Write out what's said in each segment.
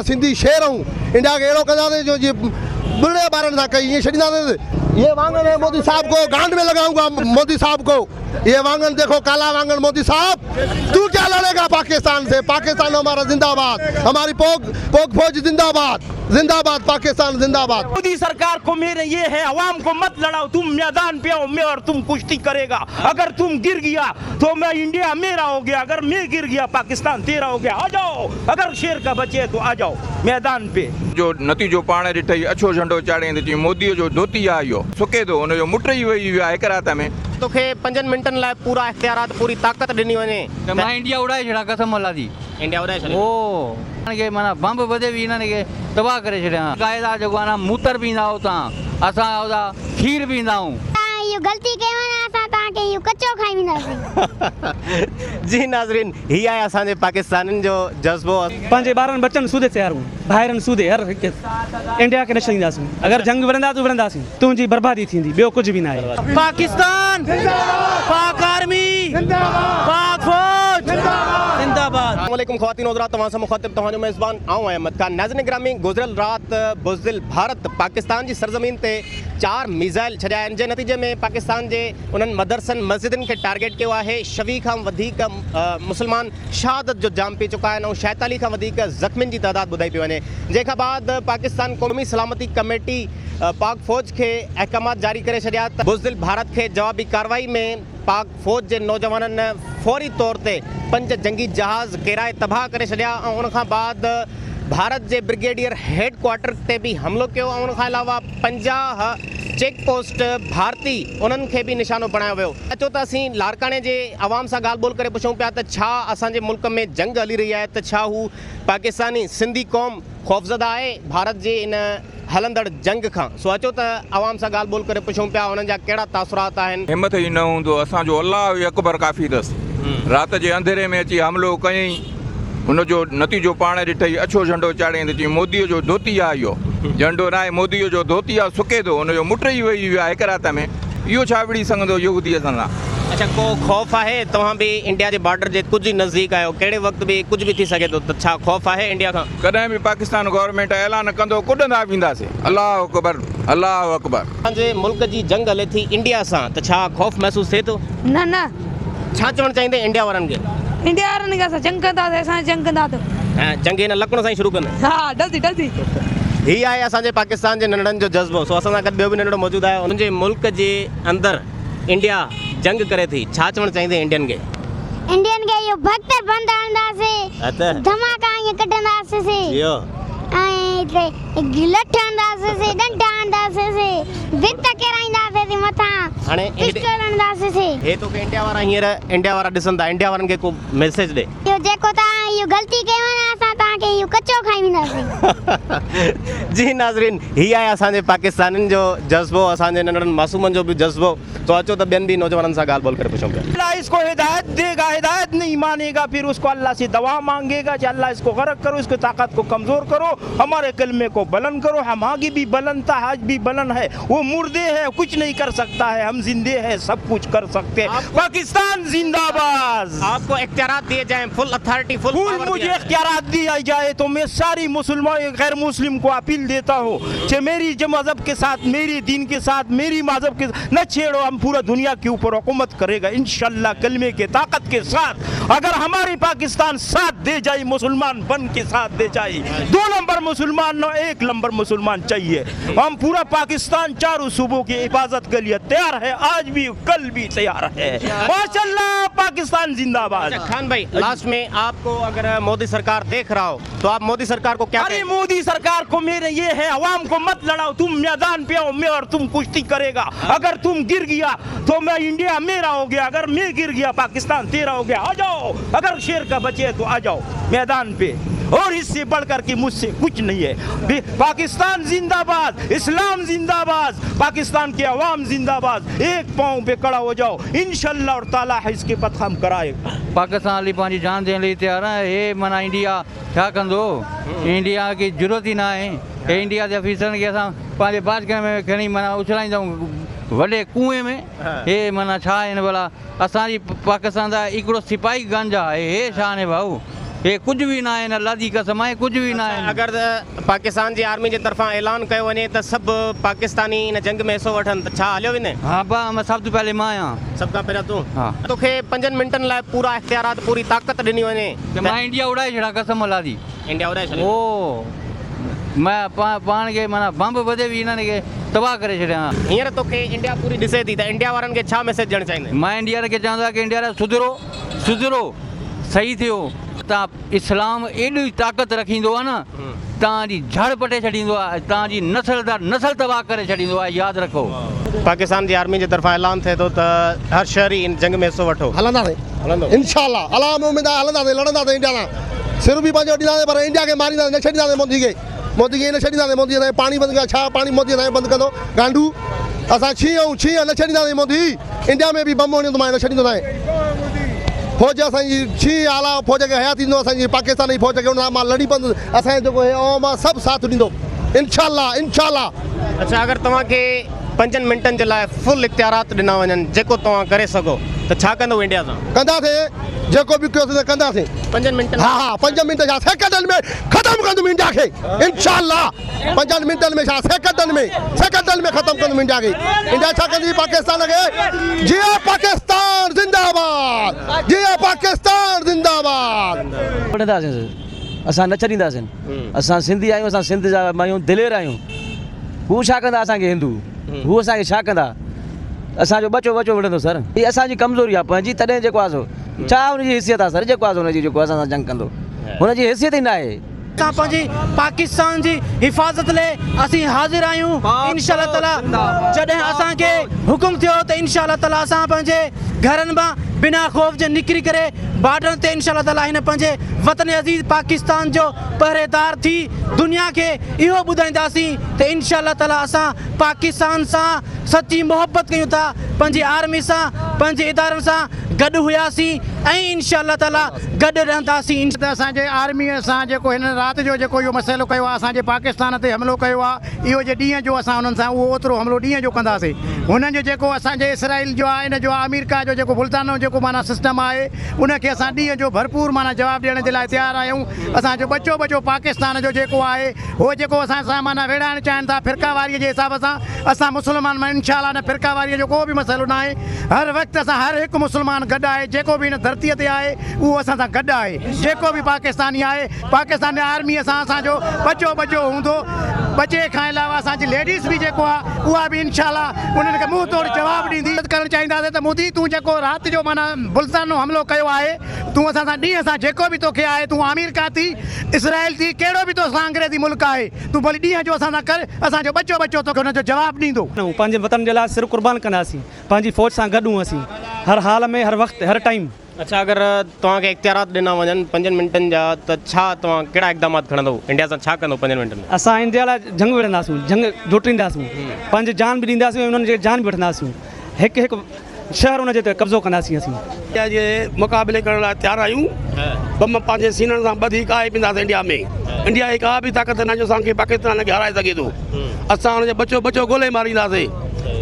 सिंधी शेर हूँ India के अड़ो कंदासीं जो जी बुढ़े ॿारनि सां कई ईअं छॾींदासीं। ये वांगन है मोदी साहब को गांड में लगाऊंगा मोदी साहब को। ये वांगन देखो काला वांगन। मोदी साहब तू क्या लड़ेगा पाकिस्तान से? पाकिस्तान हमारा जिंदाबाद, हमारी पोक फौज जिंदाबाद, जिंदाबाद पाकिस्तान जिंदाबाद। मोदी सरकार को मेरे ये है अवाम को मत लड़ाओ, तुम मैदान पे आओ मैं और तुम कुश्ती करेगा। अगर तुम गिर गया तो मैं इंडिया मेरा हो गया, अगर मैं गिर गया पाकिस्तान तेरा हो गया। आ जाओ, अगर शेर का बचे तो आ जाओ मैदान पे। जो नतीजो पाण ॾिठई अछो झंडो चाढ़े थी मोदी जो धोती आहे इहो सुके थो हुनजो मुट ई वही वियो आहे हिक रात में। तोखे 5 मिंटनि लाइ पूरा इख्तियारात पूरी ताक़त ॾिनी वञे त मां इंडिया उड़ाए छॾियां कसम अल्लाह जी। इंडिया उड़ाए छॾे ओ हिननि खे माना बम्ब वधे बि हिननि खे तबाह करे छॾियां। क़ाइदा जेको आहे न मूतर पींदा आहियो तव्हां, असां ओदा खीर पींदा आहियूं। इहो ग़लती कयो न असां तव्हांखे इहो कचो खाई वेंदासीं। जी नाज़रीन, ही आहे असांजे पाकिस्तानियुनि जो जज़्बो। पंहिंजे ॿारनि बच्चनि सूदे तयार हूं, ॿाहिरनि सूदे हर हिकु इंडिया खे न छॾींदासीं। अगरि जंग विढ़ंदासीं तुंहिंजी बर्बादी थींदी, ॿियो कुझु बि न आहे। पाकिस्तान पाक आर्मी पाक फौज जिंदाबाद। अस्सलामुअलैकुम ख़वातीन हज़रात, तव्हां सां मुख़ातिब तव्हांजो मेज़बान आऊं अहमद ख़ान। नाज़रीन गिरामी, गुज़िरियल राति बुज़दिल भारत पाकिस्तान जी सरज़मीन ते 4 मिसाइल छॾिया आहिनि, जे नतीजे में पाकिस्तान जे उन्हनि मदरसनि मस्जिदनि खे टारगेट कयो आहे। 26 खां वधीक मुस्लमान शहादत जो जाम पी चुका आहिनि ऐं 46 खां वधीक ज़ख़्मियुनि जी तादाद ॿुधाई पई वञे। जंहिंखां बाद पाकिस्तान क़ौमी सलामती कमेटी पाक फ़ौज खे अहकामात जारी करे छॾिया त बुज़दिल भारत खे जवाबी कार्रवाई में पाक फ़ौज जे नौजवाननि फौरी तौर ते 5 जंगी जहाज़ किराए तबाह करे छॾिया ऐं उनखां बाद भारत जे ब्रिगेडियर हेड क्वार्टर ते बि हमिलो कयो ऐं उनखां अलावा 50 चेक पोस्ट भारती उन्हनि खे बि निशानो बणायो वियो। अचो त असीं लारकाणे जे आवाम सां ॻाल्हि ॿोल करे पुछूं पिया त छा असांजे मुल्क में जंग हली रही आहे, त छा हू पाकिस्तानी सिंधी क़ौम ख़ौफ़ज़दा आहे भारत जे इन हलंदड़ जंग खां। सो अचो त आवाम सां ॻाल्हि ॿोल करे पुछूं पिया हुननि जा कहिड़ा तासुरात आहिनि। हिमत ई न हूंदो, असांजो अल्लाह अकबर काफ़ी अथसि। राति जे अंधेरे में अची हमिलो कयईं, हुनजो नतीजो पाण ॾिठई अछो झंडो चाढ़े थी मोदीअ जो धोती आहे इहो झंडो न आहे, मोदीअ जो धोती आहे सुके थो हुनजो मुट ई वही वियो आहे हिक रात में। इहो छा विड़ी सघंदो यहूदीअ सां? अच्छा, को ख़ौफ़ आहे? तव्हां बि इंडिया जे बॉर्डर जे कुझु ई नज़दीक आहियो, कहिड़े वक़्तु बि कुझु बि थी सघे थो, त छा ख़ौफ़ आहे इंडिया खां? कॾहिं बि पाकिस्तान गवर्नमेंट ऐलान कंदो कुॾंदा वेंदासीं। अल्लाह अकबर अल्लाह अकबर। असांजे मुल्क जी जंग हले थी इंडिया सां, त छा ख़ौफ़ महसूसु थिए थो? न न, छा चवणु चाहींदे इंडिया वारनि खे? इंडिया वारनि खे असां जंग कंदासीं, असां जंग कंदा जंग हिन लकड़ सां ई शुरू कंदा? हा, जल्दी जल्दी। ही आहे असांजे पाकिस्तान जे नंढड़नि जो जज़्बो। सो असां सां गॾु ॿियो बि नंढड़ो मौजूदु आहे। हुनजे मुल्क जे अंदरि इंडिया जंग करे थी, छा चवणु चाहींदे इंडियन खे? इंडियन खे इहो भक्त बंद हणंदासीं, धमाका ईअं कढंदासीं ऐं गिलठ हणंदासीं, डंडा हणंदासीं, भित किराईंदासीं मथां, हाणे पिस्टल हणंदासीं। हे तोखे इंडिया वारा हींअर इंडिया वारा ॾिसनि था, इंडिया वारनि खे को मैसेज ॾे। इहो जेको तव्हां इहो ग़लती कयो न असां तव्हांखे इहो कचो खाई वेंदासीं। जी नाज़रीन, ही आहे असांजे पाकिस्तानियुनि जो जज़्बो, असांजे नंढड़नि मासूमनि जो बि जज़्बो। तो अचो त ॿियनि बि नौजवाननि सां ॻाल्हि ॿोल करे पुछूं पिया। अल्लाह इसको हिदायत देगा, हिदायत नहीं मानेगा फिर उसको अल्लाह से दवा मांगेगा कि अल्लाह इसको गरक करो, इसकी ताकत को कमज़ोर करो, हमारे कलमे को बुलंद करो। हम आगे भी बुलंद था, आज भी बुलंद है। वो मुर्दे हैं, कुछ नहीं कर सकता है, हम जिंदे हैं, सब कुछ कर सकते हैं। पाकिस्तान जिंदाबाद। आपको इख्तियारात दिए जाएं, फुल अथॉरिटी, फुल मुझे इख्तियारात दिया जाए तो मैं सारी मुसलमान गैर मुस्लिम को अपील देता हूँ कि मेरी मजहब के साथ, मेरी दीन के साथ, मेरी मजहब के न छेड़ो। हम पूरा दुनिया के ऊपर हुकूमत करेगा इंशाल्लाह कलमे के ताकत के साथ। अगर हमारी पाकिस्तान साथ दे जाए, मुसलमान बन के साथ दे जाए, 2 नंबर मुसलमान न 1 नंबर मुसलमान चाहिए। हम पूरा पाकिस्तान चारों सूबों की हिफाजत के लिए तैयार है, आज भी कल भी तैयार है। माशाल्लाह, पाकिस्तान जिंदाबाद। खान भाई, लास्ट में आपको अगर मोदी सरकार देख रहा हो तो आप मोदी सरकार को क्या अरे मोदी सरकार को मेरे ये है अवाम को मत लड़ाओ, तुम मैदान पे आओ मैं और तुम कुश्ती करेगा। अगर तुम गिर गया तो मैं इंडिया मेरा हो गया, अगर मैं गिर गया पाकिस्तान तेरा हो गया। आ जाओ, अगर शेर का बचे तो आ जाओ मैदान पे, और इससे बढ़कर के मुझसे कुछ नहीं है। पाकिस्तान जिंदाबाद, इस्लाम जिंदाबाद, पाकिस्तान के अवाम जिंदाबाद। एक पाँव पे खड़ा हो जाओ, इंशाल्लाह और ताला है इसके पथ हम कराएगा। पाकिस्तान हली पंहिंजी जान ॾियण लाइ तयारु आहे। हे माना इंडिया छा कंदो? इंडिया की ज़रूरत ई न आहे। हे इंडिया जे ऑफिसरनि खे असां पंहिंजे बाजगढ़ में खणी माना उछलाईंदा आहियूं वॾे कुएं में। हे माना छा आहिनि भला? असांजी पाकिस्तान जा हिकिड़ो सिपाही गंज आहे, हे छा आहिनि भाऊ? हे कुछ भी ना है, अल्लाह दी कसम आहे कुछ भी ना है। अगर पाकिस्तान जी आर्मी जे तरफां ऐलान कयो वञे त सभु पाकिस्तानी इन जंग में हिसो वठनि त छा हलियो वञे? हाँ बा मैं सब तो पहले मां आहियां। सभ खां पहिरियों तूं हाँ। तोखे 5 मिंटनि लाइ पूरा इख़्तियारात पूरी ताक़त ॾिनी वञे त मां इंडिया उड़ाए छॾा कसम अल्लाह दी। इंडिया उड़ाए छॾियो? ओ मैं पाण खे माना बम्ब बधे भी इन्हनि खे तबाह करे छॾिया। हींअर तोखे इंडिया पूरी ॾिसे थी त इंडिया वारनि खे छा मैसेज ॾियणु चाहींदे? मैं इंडिया खे चवंदो कि इंडिया सुधरो सही थियो। तव्हां इस्लाम एॾी ताक़त रखींदो आहे न, तव्हांजी झड़ पटे छॾींदो आहे, तव्हांजी नस्ल तबाह करे छॾींदो आहे, यादि रखो। पाकिस्तान जी आर्मी जे तरफां ऐलान थिए थो त हर शहरी इन जंग में हिसो वठो। हलंदासीं हलंदो? इंशाल्लाह अलाह में उम्मीद आहे हलंदासीं, लड़ंदासीं इंडिया सां। सिर बि पंहिंजो ॾींदासीं पर इंडिया खे मारींदासीं, न छॾींदासीं मोदी खे न छॾींदासीं। मोदी असांखे पाणी बंदि कयो, छा पाणी मोदी असांखे बंदि कंदो? गांडू असां छीं न छॾींदासीं मोदी। इंडिया में बि बम हणंदो मां न छॾींदो न। फौज असांजी छीं आला फौज खे हया थींदो, असांजी पाकिस्तान जी फौज खे हुन सां मां लड़ी पवंदुसि। असांजो जेको ओम आहे सभु साथ ॾींदो इंशाल्लाह। अच्छा, अगर तव्हांखे 5 मिंटनि जे लाइ फुल इख़्तियारात ॾिना वञनि जेको तव्हां करे सघो त छा कंदो इंडिया सां? कंदासीं जेको बि कयोसीं त कंदासीं। 5 मिंटनि? हा 5 मिंट छा सेकंडनि में ख़तमु कंदुमि इंडिया खे इंशाल्लाह। 5 मिंटनि में छा सेकंडनि में ख़तमु कंदुमि इंडिया खे। इंडिया छा कंदी पाकिस्तान खे? जिया पाकिस्तान ज़िंदाबाद, जिया पाकिस्तान ज़िंदाबाद। पढ़ंदासीं असां न छॾींदासीं। असां सिंधी आहियूं, असां सिंध जा आहियूं, दिलेर आहियूं। हू छा कंदा असांखे हिंदू? हू असांखे छा कंदा? असांजो बचो विढ़ंदो सर। हीअ असांजी कमज़ोरी आहे पंहिंजी, तॾहिं जेको आहे सो छा हुनजी हैसियत आहे सर? जेको आहे हुनजी जेको असां सां जंग कंदो हुनजी हैसियत ई न आहे। असां पंहिंजी पाकिस्तान जी हिफ़ाज़त लाइ असीं हाज़िर आहियूं इंशाअल्लाह ताला। जॾहिं असांखे हुकुम थियो त इंशाअल्लाह ताला असां पंहिंजे घरनि मां बिना ख़ौफ़ जे निकिरी करे बॉर्डर ते इंशाअल्लाह ताला हिन पंहिंजे वतन अज़ीज़ पाकिस्तान जो पहरेदार थी दुनिया खे इहो ॿुधाईंदासीं त इंशाअल्लाह ताला असां पाकिस्तान सां सची मोहबत कयूं था, पंहिंजी आर्मी सां, पंहिंजे इदारनि सां गॾु हुयासीं ऐं इंशाअल्लाह ताला गॾु रहंदासीं। त असांजे आर्मीअ सां जेको हिन राति जो जेको इहो मसइलो कयो आहे, असांजे पाकिस्तान ते हमिलो कयो आहे, इहो जे ॾींहं जो असां हुननि सां उहो ओतिरो हमिलो ॾींहं जो कंदासीं। हुननि जो जेको असांजे इसराइल जो आहे, इन जो अमेरिका जो जेको मुल्तानो जेको माना सिस्टम आहे, उनखे असां ॾींहं जो भरपूर माना जवाबु ॾियण जे लाइ तयारु आहियूं। असांजो बचो पाकिस्तान जो जेको आहे उहो जेको असां सां माना विढ़ाइणु चाहिनि था फ़िरकावारीअ जे हिसाब सां, असां मुस्लमान में इंशाअल्लाह न फ़िरकावारीअ जो को बि मसइलो न आहे। हर वक़्तु असां हर हिकु मुस्लमान गॾु आहे, जेको बि हिन धरतीअ ते आहे उहो असां सां गॾु आहे। जेको बि पाकिस्तानी आहे, पाकिस्तानी आर्मीअ सां असांजो बचो हूंदो। बचे खां अलावा असांजी लेडीज़ बि जेको आहे उहा बि इंशाअल्लाह उन्हनि खे मुंहुं तोड़ जवाबु ॾींदी। करणु चाहींदासीं त मोदी तूं जेको राति जो माना मुल्तानो हमिलो कयो आहे, तूं असां सां ॾींहं सां जेको बि तोखे आहे, तूं अमेरिका थी, इसराइल थी, कहिड़ो बि तोसां अंग्रेज़ी मुल्क आहे, तूं भली ॾींहं जो असां सां कर, असांजो बचो तोखे हुनजो जवाबु ॾींदो। पंहिंजे वतन जे लाइ सिर क़ुर्बान कंदासीं, पंहिंजी फ़ौज सां गॾु असीं हर हाल में, हर वक़्तु, हर टाइम। अच्छा, अगर तव्हांखे इख़्तियारात ॾिना वञनि 5 मिंटनि जा त छा तव्हां कहिड़ा इक़दामात खणंदो? इंडिया सां छा कंदो 5 मिंटनि में? असां इंडिया लाइ जंग विढ़ंदासीं, जंग जोटींदासीं, पंहिंजी जान बि ॾींदासीं, उन्हनि जी जान बि वठंदासीं। हिकु शहर हुनजे ते कब्ज़ो कंदासीं। असीं इंडिया जे मुक़ाबले करण लाइ तयारु आहियूं। बम पंहिंजे सीननि सां ॿधी काए पींदासीं इंडिया में। इंडिया जी का बि ताक़त न जो असांखे पाकिस्तान खे हाराए सघे थो। असां हुनजो बचो ॻोल्हे मारींदासीं,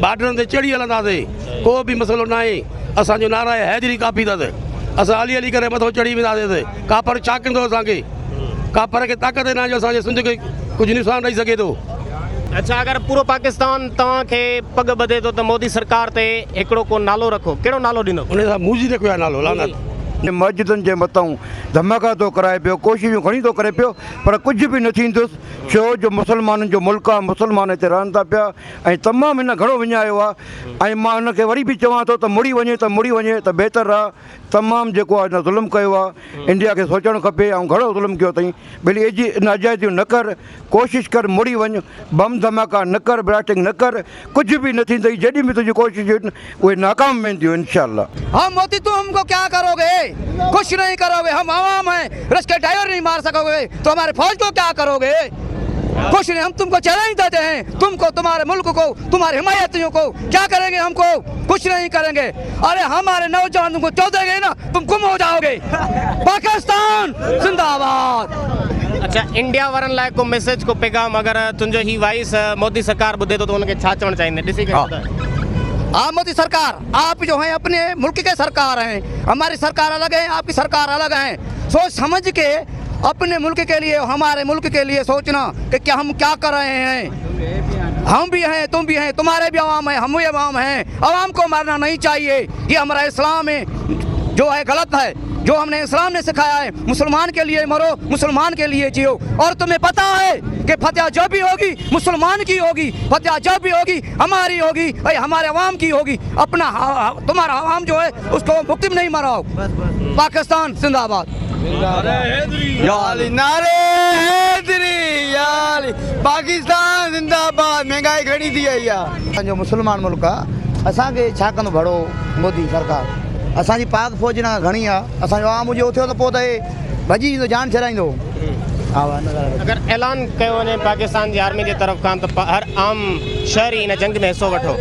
बॉर्डरनि ते चढ़ी हलंदासीं, को बि मसइलो न आहे। असांजो नारा आहे हैदरी काफ़ी अथसि, असां हली करे मथो चढ़ी वेंदासीं। कापर छा कंदो असांखे? कापर खे ताक़त न जो असांजे सिंध खे कुझु नुक़सानु ॾेई सघे थो। अच्छा, अगर पूरो पाकिस्तान तव्हांखे पग ॿधे थो त मोदी सरकार ते हिकिड़ो को नालो रखो, कहिड़ो नालो ॾींदो? उन सां मूजी रखियो आहे नालो लानत। मस्जिदुनि जे मथां धमाका थो कराए पियो, कोशिशूं घणी थो करे पियो, पर कुझु बि न थींदुसि। छो जो मुसलमाननि जो मुल्क आहे, मुसलमान हिते रहनि था पिया ऐं तमामु हिन घणो विञायो आहे। ऐं मां हुनखे वरी बि चवां थो त मुड़ी वञे त बहितरु आहे। तमामु जेको आहे हिन ज़ुल्म कयो आहे, इंडिया खे सोचणु खपे ऐं घणो ज़ुल्म कयो अथई। भली एजी नाजाइज़ियूं न कर, कोशिशि कर मुड़ी वञ, बम धमाका न कर, ब्लास्टिंग न कर, कुझु बि न थींदई। जॾहिं बि तुंहिंजी कोशिशूं आहिनि उहे नाकाम वेंदियूं इंशाअल्लाह। हम मोदी तुम हमको क्या करोगे? कुछ नहीं करोगे। हम आवाम हैं, रश के ड्राइवर नहीं मार सकोगे तो हमारे फौज को क्या करोगे? कुछ नहीं। हम तुमको चैलेंज देते हैं, तुमको, तुम्हारे मुल्क को, तुम्हारे हिमायतियों को क्या करेंगे? हमको कुछ नहीं करेंगे। अरे हमारे नौजवान तुमको चौ देंगे ना, तुम गुम हो जाओगे। पाकिस्तान जिंदाबाद। अच्छा, इंडिया वारनि लाइ को मैसेज, को पैगाम, अगर तुंहिंजो ही वॉइस मोदी सरकार ॿुधे थो त हुनखे छा चवणु चाहींदे? ॾिसी करे मोदी सरकार, आप जो हैं अपने मुल्क के सरकार हैं, हमारी सरकार अलग है, आपकी सरकार अलग है। सोच समझ के अपने मुल्क के लिए, हमारे मुल्क के लिए सोचना कि क्या हम क्या कर रहे हैं। हम भी हैं, तुम भी हैं, तुम्हारे भी अवाम है, हम भी अवाम हैं। अवाम को मारना नहीं चाहिए, ये हमारा इस्लाम है जो है गलत है। जो हमने इस्लाम ने सिखाया है, मुसलमान के लिए मरो, मुसलमान के लिए जियो। और तुम्हें पता है कि फतह जब भी होगी मुसलमान की होगी, फतह जब भी होगी हमारी होगी, भाई हमारे अवाम की होगी। अपना तुम्हारा अवाम जो है उसको मुक्ति में नहीं मराओ। पाकिस्तान जिंदाबाद। पाकिस्तान जिंदाबाद। महंगाई घणी थी वई आहे। जो मुसलमान मुल्क आहे, असांखे छा कंदो भड़ो मोदी सरकार। असांजी पाक फौज न घणी आहे, असांजो आवाम हुजे थियो त पोइ त हे भॼी ईंदो, जान छॾाईंदो। अगर ऐलान कयो वञे पाकिस्तान जी आर्मी जी तरफ़ खां त हर आम शहरी इन जंग में हिस्सो वठो,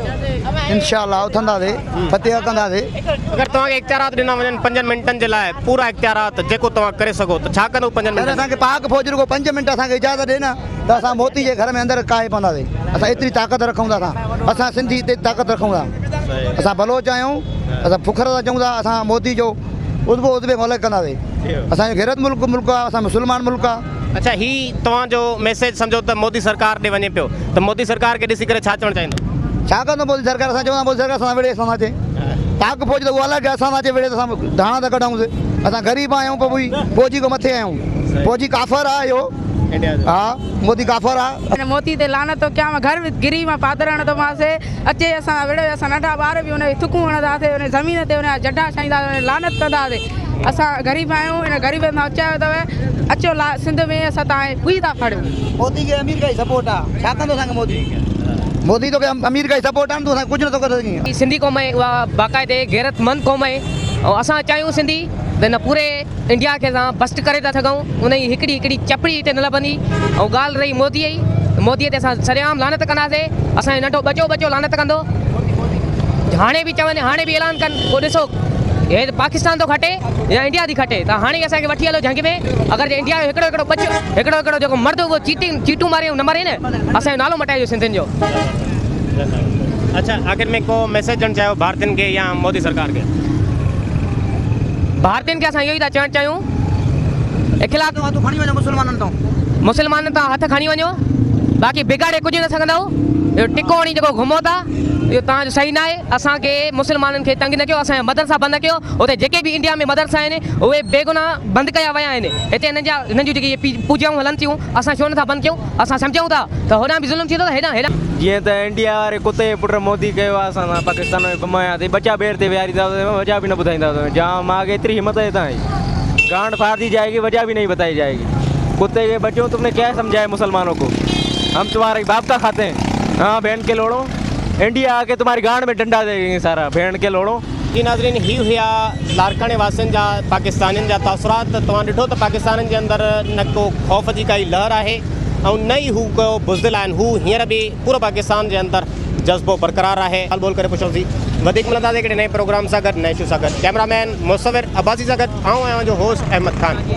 इंशाअल्लाह उथंदासीं, फतेह कंदासीं। अगर तव्हांखे इख्तियारात ॾिना वञनि 5 मिंटनि जे लाइ, पूरा इख्तियारात जेको तव्हां करे सघो, त छा कंदो 5 मिंट? असांखे पाक फौज रुगो 5 मिंट असांखे इजाज़त ॾे न, त असां मोदी जे घर में अंदरि काहे पवंदासीं। असां एतिरी ताक़त रखूं था, असां सिंधी एतिरी ताक़त रखूं था। असां बलोच आहियूं, असां फ़ुखर सां चऊं था असां मोदी जो उदबे मौलक कंदासीं। असांजो गैरत मुल्क आहे, असां मुसलमान मुल्क आहे। अच्छा, ही तव्हांजो मैसेज सम्झो त मोदी सरकार ॾे वञे पियो, त मोदी सरकार खे ॾिसी करे छा चवणु चाहींदो? छा कंदो मोदी सरकार? असां चवंदा मोदी सरकार सां विड़े, असां अचे पाक फौज त उहा अलॻि आहे, असां अचे विड़े त असां धाणा त कढूंसीं। असां ग़रीब आहियूं, पोइ फौजी खां मथे आहियूं। फौजी काफ़र आहे इहो, हाँ मोदी काफ़र आहे। मोदी ते लानत तो क्या घर गिरी में पादरण तो मासे अचे असां विड़े, असां नंढा ॿार बि उन थुकूं हणंदासीं, उन ज़मीन ते उन जड्डा छाईंदासीं, लानत कंदासीं। असां ग़रीब आहियूं, इन ग़रीब मां अचायो अथव, अचो सिंध में असां तव्हां हुई था फड़ियो। मोदी खे अमीर का ई सपोर्ट आहे, छा कंदो असांखे मोदी? मोदी तोखे अमीर का ई सपोर्ट आहे, तूं असां कुझु नथो करे सघीं। सिंधी क़ौम आहे उहा बाक़ाइदे गैरतमंद क़ौम आहे, ऐं असां चाहियूं सिंधी त न पूरे इंडिया खे असां बस्ट करे था सघूं। उन जी हिकिड़ी चपड़ी हिते न लभंदी। ऐं ॻाल्हि रही मोदीअ जी, मोदीअ ते असां सरेआम लानत कंदासीं। असांजो नंढो बचो लानत कंदो। हाणे बि चवनि, हाणे बि ऐलान कनि, पोइ ॾिसो हे पाकिस्तान थो खटे या इंडिया थी खटे, त हाणे असांखे वठी हलो जंग में। अगरि जे इंडिया जो हिकिड़ो बचो, हिकिड़ो जेको मर्द उहो चीटूं मारे न मारे न, असांजो नालो मटाइजो सिंधियुनि जो। अच्छा, आख़िर में को मैसेज ॾियणु चाहियो भारतीयुनि खे या मोदी सरकार खे? भारतीयुनि खे असां इहो ई था चवणु चाहियूं, इख़्तिलाफ़ खणी वञो मुसलमाननि तां हथ खणी वञो, बाक़ी बिगाड़े कुझु न सघंदव। इहो टिको हणी जेको घुमो था, इहो तव्हांजो सही न आहे। असांखे मुसलमाननि खे तंग न कयो, असांजा मदरसा बंदि कयो। उते जेके बि इंडिया में मदरसा आहिनि उहे बेगुनाह बंदि कया विया आहिनि। हिते हिननि जूं जेकी पूजाऊं हलनि थियूं, असां छो नथा बंदि कयूं? असां सम्झूं था त होॾां बि ज़ुल्म थी थो, त हेॾां जीअं त इंडिया वारे कुते पुट मोदी कयो आहे, असां पाकिस्तान में घुमायासीं, बचा ॿेर ते विहारींदा, वजह भी न ॿुधाईंदा। जाम आगे एतिरी हिम्मत है तव्हांजी, गांड फाड़ दी जाएगी, वजह भी नहीं बताई जाएगी। कुत्ते के बच्चों तुमने क्या समझाया मुसलमानों को? हम तुम्हारे बाप का खाते हैं। हाँ बहन के लोड़ो, इंडिया आके तुम्हारी गांड में डंडा देंगे सारा, बहन के लोड़ो। जी नाज़रीन, ही हुआ लारकाने वासियुनि जा, पाकिस्तानियुनि जा तासुरात। तव्हां ॾिठो त पाकिस्तानियुनि जे अंदरि न को ख़ौफ़ जी काई लहर आहे, ऐं न ई हू को बुज़दिल आहिनि। हू हींअर बि पूरो पाकिस्तान जे अंदरि जज़्बो बरक़रार आहे। ॻाल्हि ॿोल करे पुछोसीं, वधीक मिलंदासीं हिकिड़े नए प्रोग्राम सां गॾु, नए शो सां गॾु। कैमरामैन मुसविर अब्बासी सां गॾु आऊं आहियां जो होस्ट अहमद ख़ान।